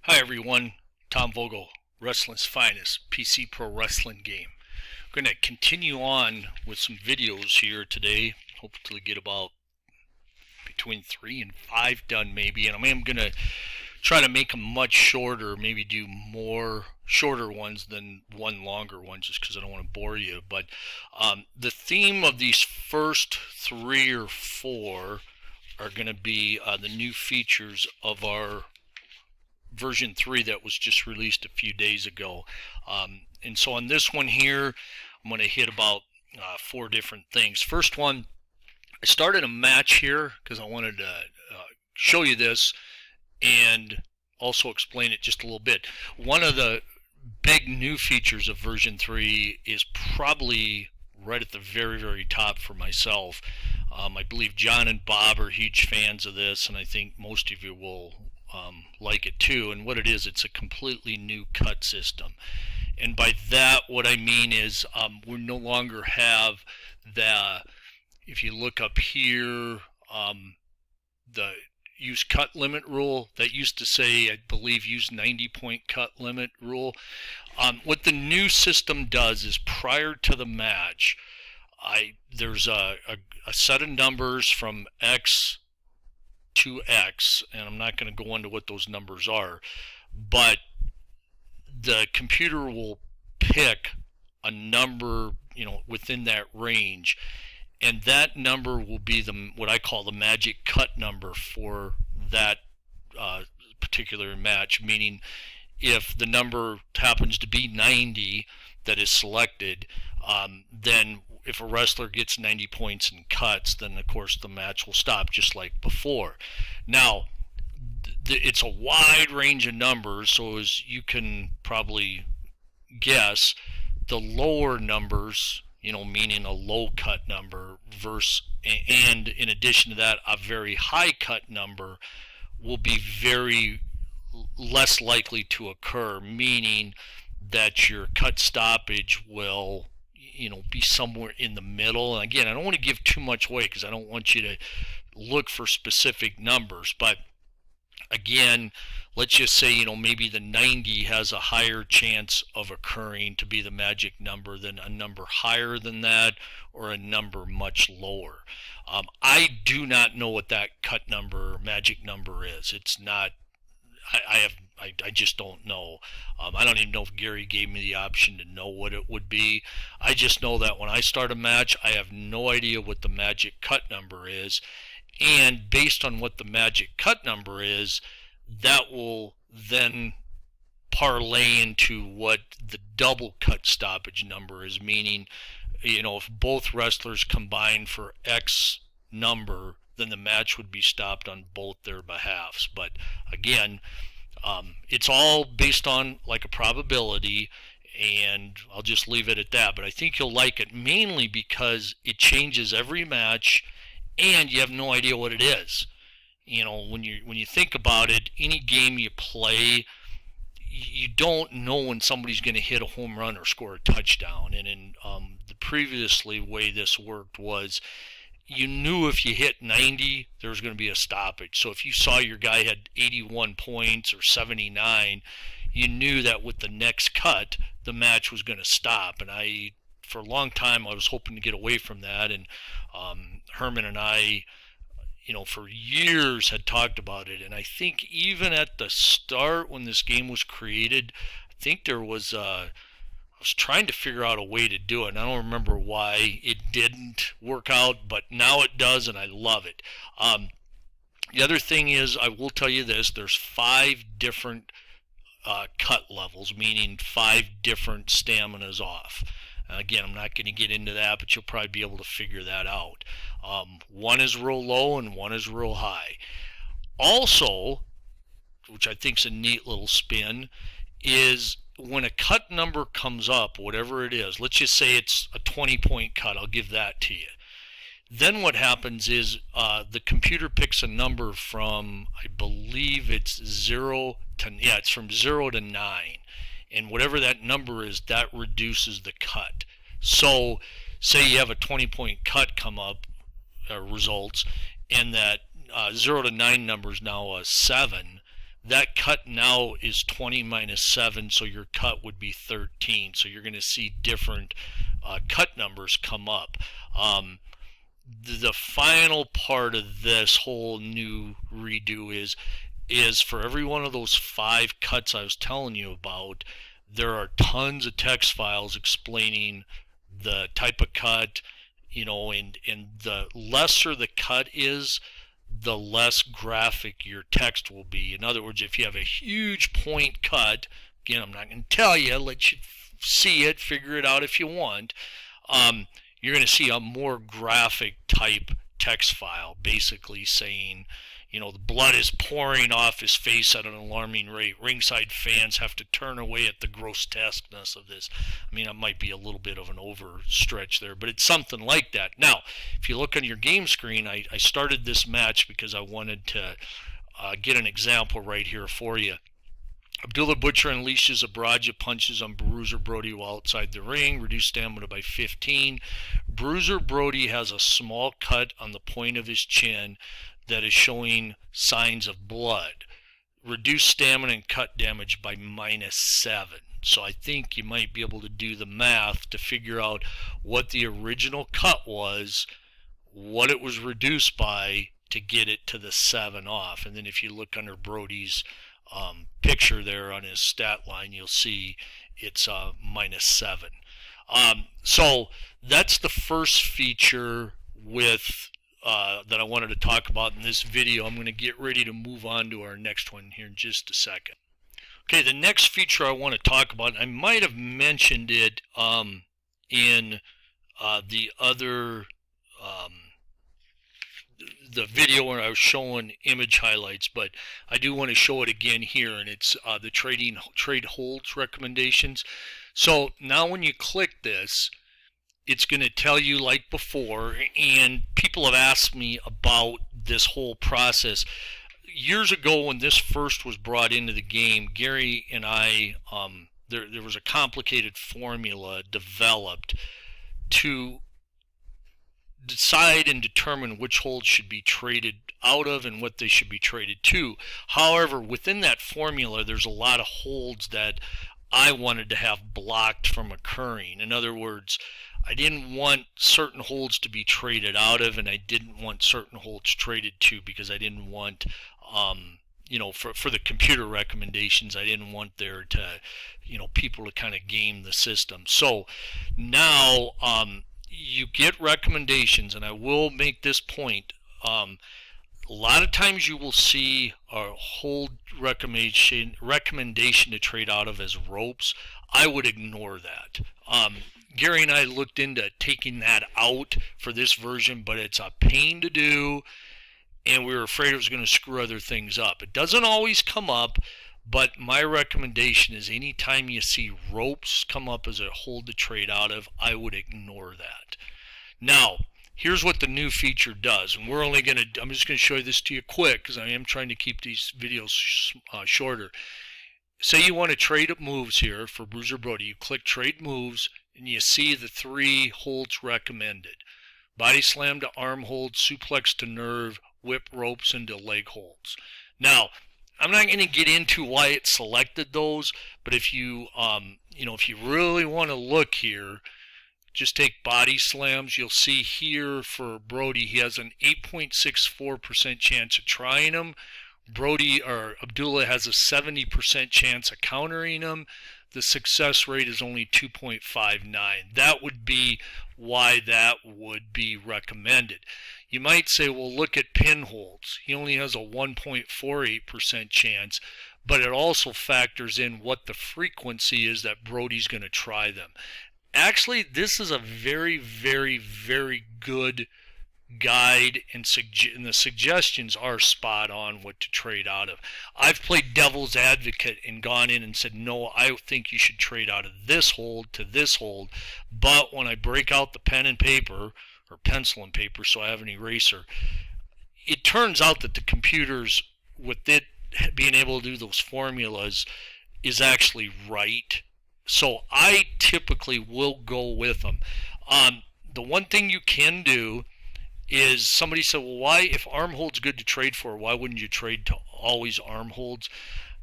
Hi everyone, Tom Vogel, Wrestling's Finest, PC Pro Wrestling game. I'm going to continue on with some videos here today. Hopefully get about between 3 and 5 done maybe, and I am going to try to make them much shorter, maybe do more shorter ones than one longer one just because I don't want to bore you. But the theme of these first 3 or 4 are going to be the new features of our version 3 that was just released a few days ago. And so on this one here, I'm going to hit about 4 different things. First one, I started a match here because I wanted to show you this and also explain it just a little bit. One of the big new features of version 3 is probably right at the very, very top for myself. I believe John and Bob are huge fans of this, and I think most of you will like it too. And what it is, it's a completely new cut system. And by that, what I mean is we no longer have the, if you look up here, the use cut limit rule that used to say, I believe, use 90-point cut limit rule. What the new system does is prior to the match, there's a set of numbers from X to X, and I'm not going to go into what those numbers are, but the computer will pick a number, within that range, and that number will be what I call the magic cut number for that particular match, meaning if the number happens to be 90 that is selected, then if a wrestler gets 90 points and cuts, then of course the match will stop just like before. Now, it's a wide range of numbers, so as you can probably guess, the lower numbers, meaning a low cut number, and in addition to that, a very high cut number will be very less likely to occur, meaning that your cut stoppage will be somewhere in the middle. And again, I don't want to give too much away because I don't want you to look for specific numbers, but again, let's just say maybe the 90 has a higher chance of occurring to be the magic number than a number higher than that or a number much lower. I do not know what that cut number, magic number is. It's not, I just don't know. I don't even know if Gary gave me the option to know what it would be. I just know that when I start a match, I have no idea what the magic cut number is. And based on what the magic cut number is, that will then parlay into what the double cut stoppage number is, meaning, if both wrestlers combine for X number, then the match would be stopped on both their behalves. But again, it's all based on like a probability, and I'll just leave it at that. But I think you'll like it mainly because it changes every match and you have no idea what it is. When you think about it, any game you play, you don't know when somebody's going to hit a home run or score a touchdown. And in the previously way this worked was, you knew if you hit 90, there was going to be a stoppage. So if you saw your guy had 81 points or 79, you knew that with the next cut, the match was going to stop. And for a long time, I was hoping to get away from that. And Herman and I, for years had talked about it. And I think even at the start when this game was created, I think there was I was trying to figure out a way to do it, and I don't remember why it didn't work out, but now it does, and I love it. The other thing is, I will tell you this, there's 5 different cut levels, meaning 5 different staminas off. Again, I'm not going to get into that, but you'll probably be able to figure that out. One is real low and one is real high. Also, which I think is a neat little spin, is when a cut number comes up, whatever it is, let's just say it's a 20-point cut, I'll give that to you. Then what happens is the computer picks a number from, I believe it's it's from 0 to 9. And whatever that number is, that reduces the cut. So say you have a 20-point cut come up, results, and that 0 to 9 number is now a 7. that cut now is 20 minus 7, so your cut would be 13. So you're going to see different cut numbers come up. The final part of this whole new redo is for every one of those 5 cuts I was telling you about, there are tons of text files explaining the type of cut, and the lesser the cut is, the less graphic your text will be. In other words, if you have a huge point cut, again, I'm not going to tell you, let you see it, figure it out if you want, you're going to see a more graphic type text file, basically saying, the blood is pouring off his face at an alarming rate. Ringside fans have to turn away at the grotesqueness of this. I mean, it might be a little bit of an overstretch there, but it's something like that. Now, if you look on your game screen, I started this match because I wanted to get an example right here for you. Abdullah Butcher unleashes a barrage of punches on Bruiser Brody while outside the ring, reduced stamina by 15. Bruiser Brody has a small cut on the point of his chin that is showing signs of blood. Reduced stamina and cut damage by minus 7. So I think you might be able to do the math to figure out what the original cut was, what it was reduced by to get it to the 7 off. And then if you look under Brody's picture there on his stat line, you'll see it's minus 7. So that's the first feature with that I wanted to talk about in this video. I'm going to get ready to move on to our next one here in just a second. Okay, the next feature I want to talk about, I might have mentioned it in the other the video where I was showing image highlights, but I do want to show it again here, and it's the trade holds recommendations. So now when you click this, it's going to tell you like before, and people have asked me about this whole process. Years ago when this first was brought into the game, Gary and I, there was a complicated formula developed to decide and determine which holds should be traded out of and what they should be traded to. However, within that formula, there's a lot of holds that I wanted to have blocked from occurring. In other words, I didn't want certain holds to be traded out of, and I didn't want certain holds traded to, because I didn't want, for the computer recommendations, I didn't want there to, people to kind of game the system. So now you get recommendations, and I will make this point. A lot of times you will see a hold recommendation to trade out of as ropes. I would ignore that. Gary and I looked into taking that out for this version, but it's a pain to do, and we were afraid it was going to screw other things up. It doesn't always come up, but my recommendation is anytime you see ropes come up as a hold to trade out of, I would ignore that. Now, here's what the new feature does, and I'm just going to show you this to you quick, because I am trying to keep these videos shorter. Say you want to trade up moves here for Bruiser Brody. You click Trade Moves, and you see the 3 holds recommended. Body slam to arm hold, suplex to nerve, whip ropes into leg holds. Now, I'm not going to get into why it selected those, but if you, if you really want to look here, just take body slams. You'll see here for Brody, he has an 8.64% chance of trying them. Abdullah has a 70% chance of countering them. The success rate is only 2.59. That would be why that would be recommended. You might say, well, look at pin holds. He only has a 1.48% chance, but it also factors in what the frequency is that Brody's going to try them. Actually, this is a very, very, very good guide, and the suggestions are spot on what to trade out of. I've played devil's advocate and gone in and said, no, I think you should trade out of this hold to this hold, but when I break out the pen and paper, or pencil and paper, so I have an eraser, it turns out that the computers, with it being able to do those formulas, is actually right. So I typically will go with them. The one thing you can do is somebody said, well, why, if arm hold's good to trade for, why wouldn't you trade to always arm holds?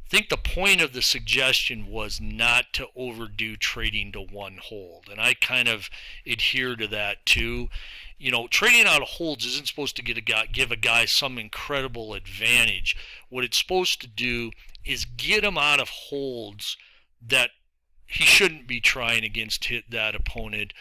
I think the point of the suggestion was not to overdo trading to one hold, and I kind of adhere to that too. You know, trading out of holds isn't supposed to give a guy some incredible advantage. What it's supposed to do is get him out of holds that he shouldn't be trying against that opponent,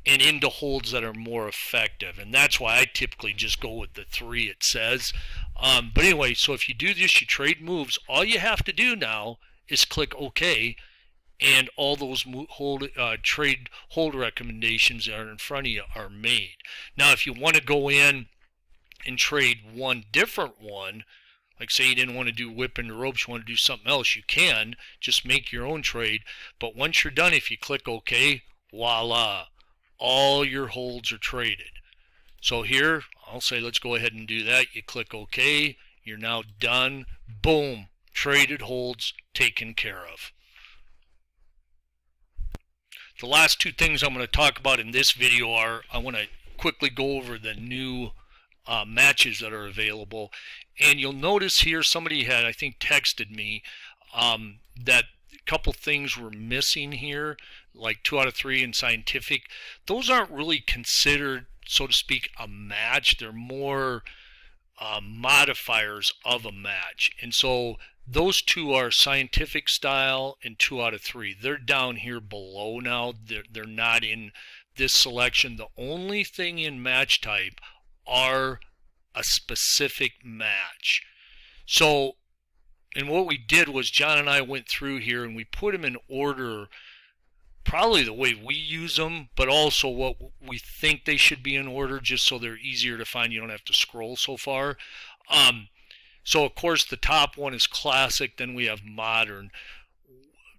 and into holds that are more effective. And that's why I typically just go with the 3 it says. But anyway, so if you do this, you trade moves, all you have to do now is click OK, and all those trade hold recommendations that are in front of you are made. Now, if you want to go in and trade one different one, like say you didn't want to do whip into ropes, you want to do something else, you can just make your own trade. But once you're done, if you click OK, voila, all your holds are traded. So here, I'll say let's go ahead and do that. You click OK, you're now done. Boom, traded holds taken care of. The last 2 things I'm going to talk about in this video are, I want to quickly go over the new matches that are available. And you'll notice here, somebody had, I think, texted me that a couple things were missing here, like 2 out of 3 in scientific. Those aren't really considered, so to speak, a match. They're more modifiers of a match. And so those 2 are scientific style and 2 out of 3. They're down here below now. They're not in this selection. The only thing in match type are a specific match. So, and what we did was John and I went through here and we put them in order, probably the way we use them, but also what we think they should be in order, just so they're easier to find. You don't have to scroll so far. So of course the top one is classic, then we have modern.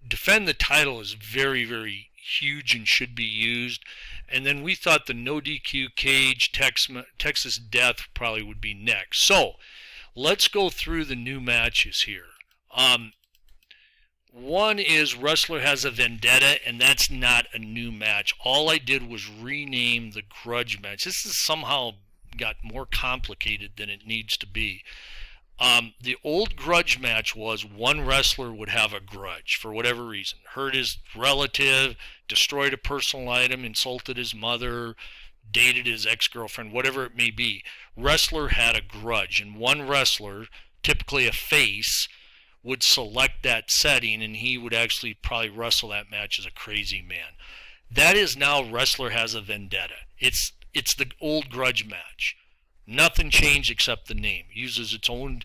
Defend the Title is very, very huge and should be used. And then we thought the no DQ cage, Texas Death probably would be next. So let's go through the new matches here. One is Wrestler Has a Vendetta, and that's not a new match. All I did was rename the grudge match. This has somehow got more complicated than it needs to be. The old grudge match was one wrestler would have a grudge for whatever reason. Hurt his relative, destroyed a personal item, insulted his mother, dated his ex-girlfriend, whatever it may be. Wrestler had a grudge, and one wrestler, typically a face, would select that setting, and he would actually probably wrestle that match as a crazy man. That is now Wrestler Has a Vendetta. It's the old grudge match. Nothing changed except the name. It uses its own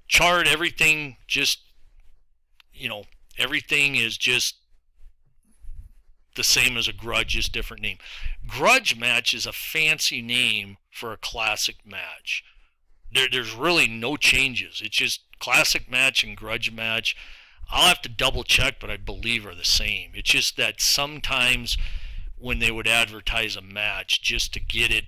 chart, everything just, everything is just the same as a grudge, just different name. Grudge match is a fancy name for a classic match. There's really no changes. It's just classic match and grudge match. I'll have to double check, but I believe are the same. It's just that sometimes when they would advertise a match, just to get it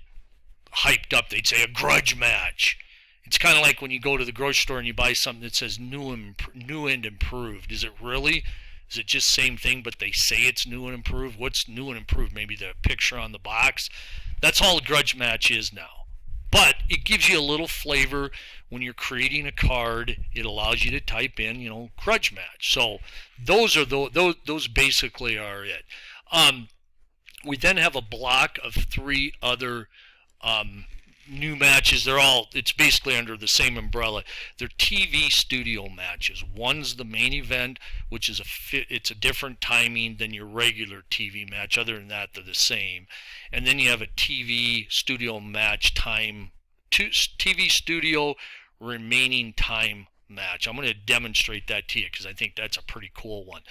hyped up, they'd say a grudge match. It's kind of like when you go to the grocery store and you buy something that says new and improved. Is it really? Is it just same thing, but they say it's new and improved? What's new and improved? Maybe the picture on the box. That's all a grudge match is now. But it gives you a little flavor when you're creating a card. It allows you to type in, grudge match. So those are those basically are it. We then have a block of 3 other new matches. It's basically under the same umbrella. They're TV studio matches. One's the main event, which is it's a different timing than your regular TV match. Other than that, they're the same. And then you have a TV studio match time, TV studio remaining time match. I'm going to demonstrate that to you because I think that's a pretty cool one.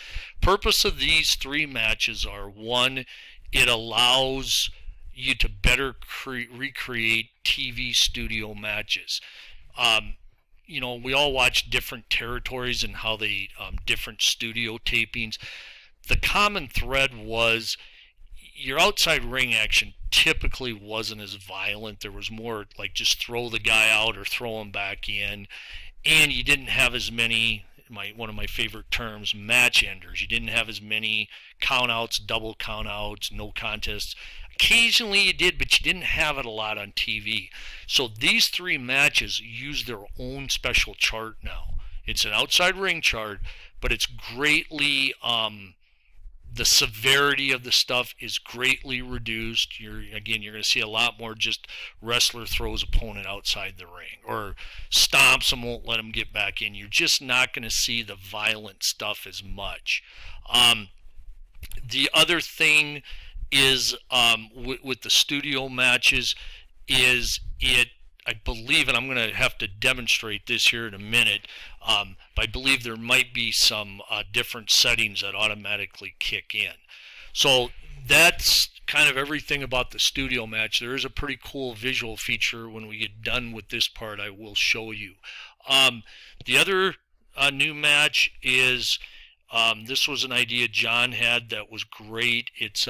Purpose of these 3 matches are, 1, it allows you to better recreate TV studio matches. We all watch different territories and how they different studio tapings. The common thread was your outside ring action typically wasn't as violent. There was more like just throw the guy out or throw him back in, and you didn't have as many one of my favorite terms, match enders. You didn't have as many countouts, double countouts, no contests. Occasionally you did, but you didn't have it a lot on TV. So these three matches use their own special chart now. It's an outside ring chart, but it's greatly the severity of the stuff is greatly reduced. You're going to see a lot more just wrestler throws opponent outside the ring or stomps them, won't let them get back in. You're just not going to see the violent stuff as much. The other thing is with the studio matches is I believe, and I'm going to have to demonstrate this here in a minute, but I believe there might be some different settings that automatically kick in. So that's kind of everything about the studio match. There is a pretty cool visual feature. When we get done with this part, I will show you. The other new match is, this was an idea John had that was great. It's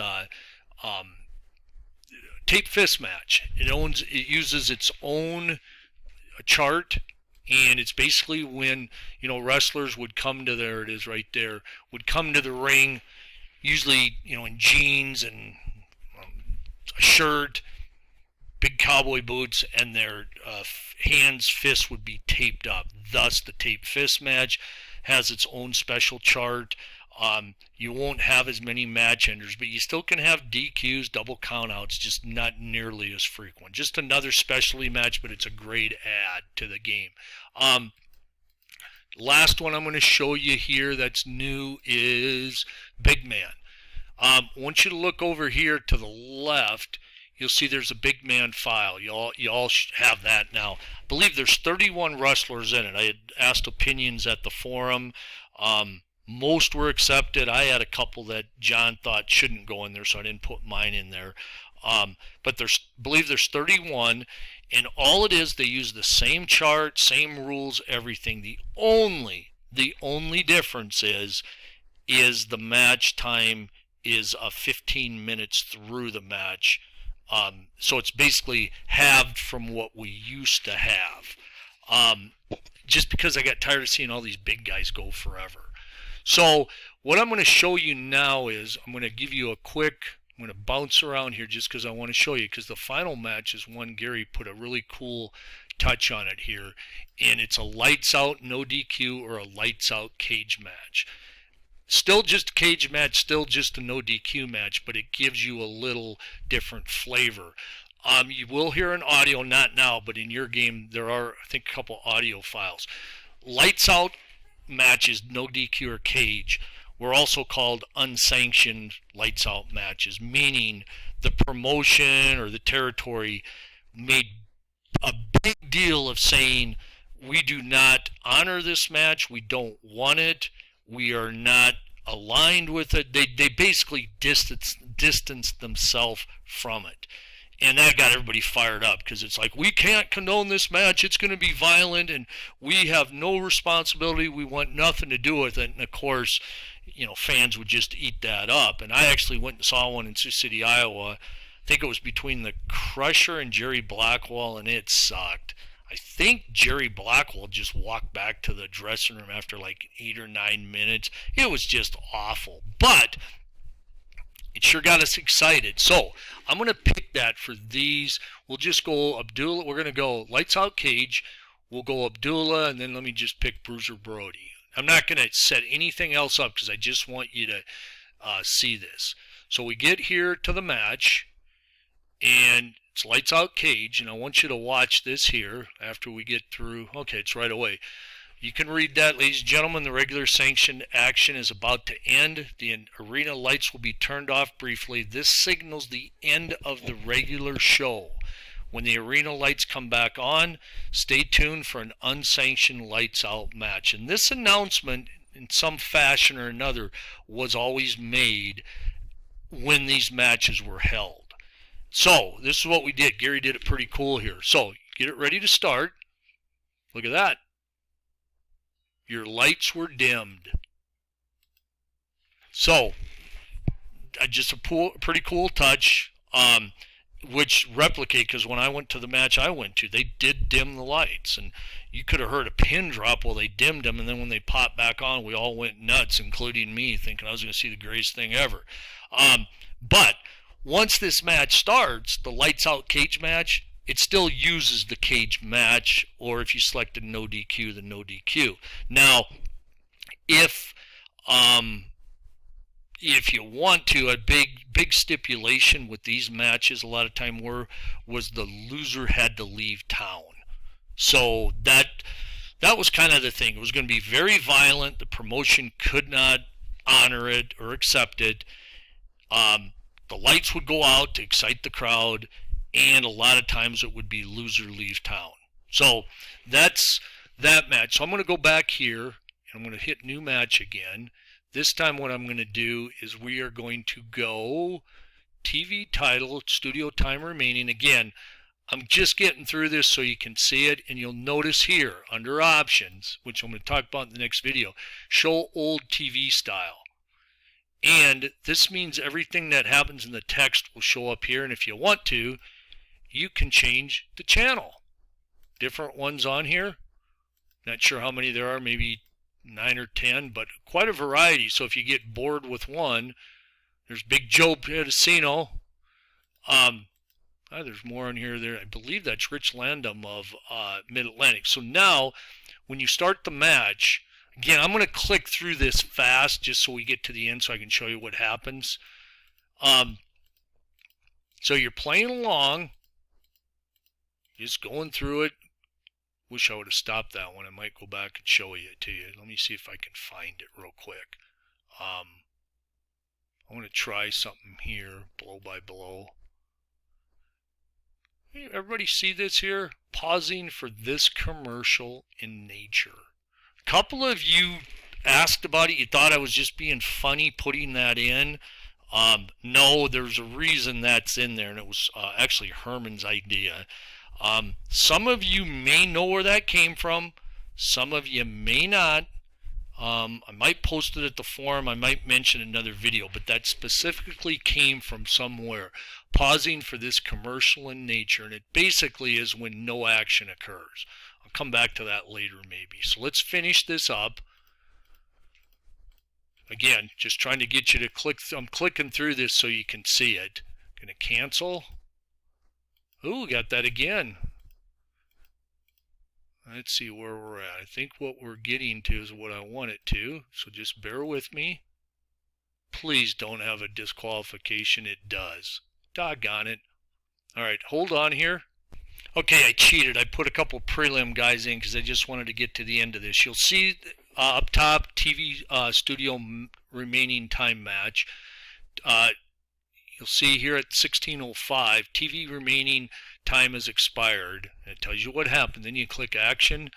tape fist match. It uses its own chart, and it's basically when wrestlers would come to there it is right there would come to the ring, usually in jeans and a shirt, big cowboy boots, and their fists would be taped up. Thus, the tape fist match has its own special chart. You won't have as many match enders, but you still can have DQs, double countouts, just not nearly as frequent. Just another specialty match, but it's a great add to the game. Last one I'm going to show you here that's new is Big Man. I want you to look over here to the left. You'll see there's a Big Man file. You all have that now. I believe there's 31 wrestlers in it. I had asked opinions at the forum. Most were accepted. I had a couple that John thought shouldn't go in there, so I didn't put mine in there. But I believe there's 31, and all it is, they use the same chart, same rules, everything. The only difference is the match time is 15 minutes through the match. So it's basically halved from what we used to have. Just because I got tired of seeing all these big guys go forever. So what I'm going to show you now is I'm going to give you I'm going to bounce around here just because I want to show you, because the final match is one Gary put a really cool touch on it here, and it's a lights out no DQ or a lights out cage match. Still just a cage match, still just a no DQ match, but it gives you a little different flavor. You will hear an audio, not now, but in your game there are, I think, a couple audio files. Lights out matches, no DQ or cage, were also called unsanctioned lights out matches, meaning the promotion or the territory made a big deal of saying, we do not honor this match, we don't want it, we are not aligned with it. They basically distanced themselves from it. And that got everybody fired up, because it's like, we can't condone this match, it's going to be violent, and we have no responsibility, we want nothing to do with it. And of course, fans would just eat that up. And I actually went and saw one in Sioux City, Iowa. I think it was between the Crusher and Jerry Blackwell, and it sucked. I think Jerry Blackwell just walked back to the dressing room after like 8 or 9 minutes. It was just awful. But it sure got us excited. So I'm going to pick that for these. We'll just go Abdullah. We're going to go lights out cage. We'll go Abdullah, and then let me just pick Bruiser Brody. I'm not going to set anything else up because I just want you to see this. So we get here to the match, and it's lights out cage, and I want you to watch this here after we get through. Okay, it's right away. You can read that, ladies and gentlemen. The regular sanctioned action is about to end. The arena lights will be turned off briefly. This signals the end of the regular show. When the arena lights come back on, stay tuned for an unsanctioned lights out match. And this announcement, in some fashion or another, was always made when these matches were held. So this is what we did. Gary did it pretty cool here. So get it ready to start. Look at that. Your lights were dimmed. So just a pretty cool touch. which replicate, because when I went to the match I went to, they did dim the lights, and you could have heard a pin drop while they dimmed them, and then when they popped back on, we all went nuts, including me, thinking I was going to see the greatest thing ever. But once this match starts, the lights out cage match, it still uses the cage match, or if you selected no DQ, then no DQ. Now, if you want to, a big stipulation with these matches a lot of time was the loser had to leave town. So that was kind of the thing. It was going to be very violent. The promotion could not honor it or accept it. The lights would go out to excite the crowd, and a lot of times it would be loser leave town. So that's that match. So I'm going to go back here, and I'm going to hit new match again. This time what I'm going to do is we are going to go TV title, studio time remaining. Again, I'm just getting through this so you can see it, and you'll notice here under options, which I'm going to talk about in the next video, show old TV style. And this means everything that happens in the text will show up here, and if you want to, you can change the channel. Different ones on here. Not sure how many there are, maybe 9 or 10, but quite a variety. So if you get bored with one, there's Big Joe Pedicino. There's more on here. There, I believe that's Rich Landum of Mid-Atlantic. So now, when you start the match, again, I'm going to click through this fast just so we get to the end so I can show you what happens. So you're playing along, just going through it. Wish I would have stopped that one. I might go back and show it to you. Let me see if I can find it real quick. I want to try something here, blow by blow. Hey, everybody see this here? Pausing for this commercial in nature. A couple of you asked about it. You thought I was just being funny putting that in. No, there's a reason that's in there, and it was actually Herman's idea. Some of you may know where that came from. Some of you may not. I might post it at the forum. I might mention another video, but that specifically came from somewhere. Pausing for this commercial in nature, and it basically is when no action occurs. I'll come back to that later maybe. So let's finish this up. Again, just trying to get you to click. I'm clicking through this so you can see it. Going to cancel. Ooh, got that again. Let's see where we're at. I think what we're getting to is what I want it to. So just bear with me. Please don't have a disqualification. It does. Doggone it. Alright, hold on here. Okay, I cheated. I put a couple prelim guys in because I just wanted to get to the end of this. You'll see up top, TV studio remaining time match. You'll see here at 16:05, TV remaining time has expired. It tells you what happened. Then you click action,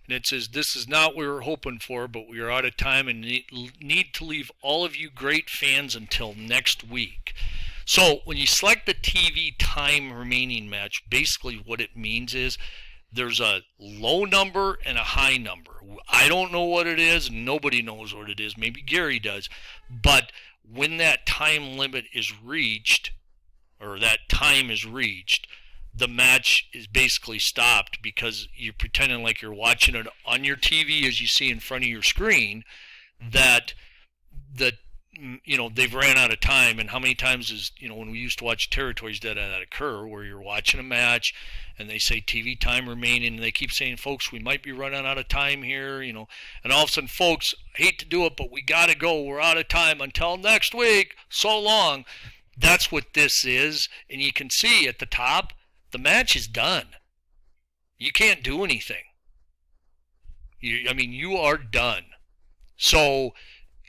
and it says, this is not what we were hoping for, but we are out of time and need to leave all of you great fans until next week. So when you select the TV time remaining match, basically what it means is there's a low number and a high number. I don't know what it is. Nobody knows what it is. Maybe Gary does. But when that time limit is reached, or that time is reached, the match is basically stopped because you're pretending like you're watching it on your TV as you see in front of your screen, that they've ran out of time. And how many times is, when we used to watch territories that occur where you're watching a match and they say TV time remaining, and they keep saying, folks, we might be running out of time here, and all of a sudden, folks, I hate to do it, but we got to go. We're out of time until next week. So long. That's what this is. And you can see at the top, the match is done. You can't do anything. You are done. So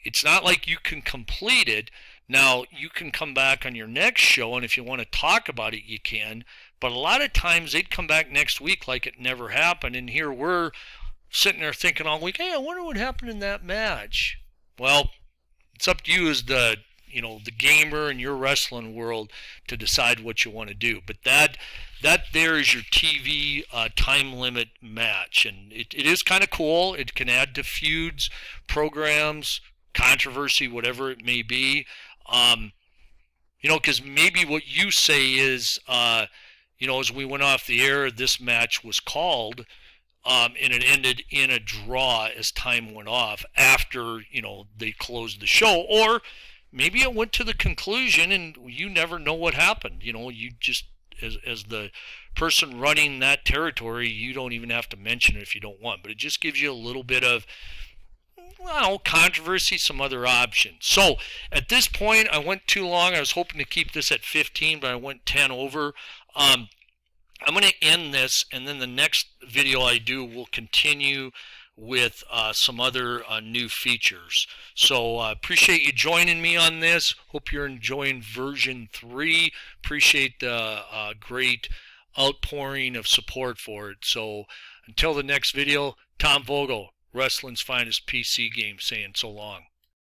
it's not like you can complete it. Now, you can come back on your next show, and if you want to talk about it, you can. But a lot of times they'd come back next week like it never happened, and here we're sitting there thinking all week, hey, I wonder what happened in that match. Well, it's up to you as the gamer in your wrestling world to decide what you want to do. But that there is your TV time limit match, and it is kind of cool. It can add to feuds, programs, controversy, whatever it may be. You know, because maybe what you say is, you know, as we went off the air, this match was called, and it ended in a draw as time went off after, you know, they closed the show. Or maybe it went to the conclusion and you never know what happened. You know, you just, as the person running that territory, you don't even have to mention it if you don't want. But it just gives you a little bit of, well, controversy, some other options. So at this point, I went too long. I was hoping to keep this at 15, but I went 10 over. I'm going to end this, and then the next video I do will continue with some other new features. So appreciate you joining me on this. Hope you're enjoying version 3. Appreciate the great outpouring of support for it. So until the next video, Tom Vogel, Wrestling's Finest PC Game, saying so long.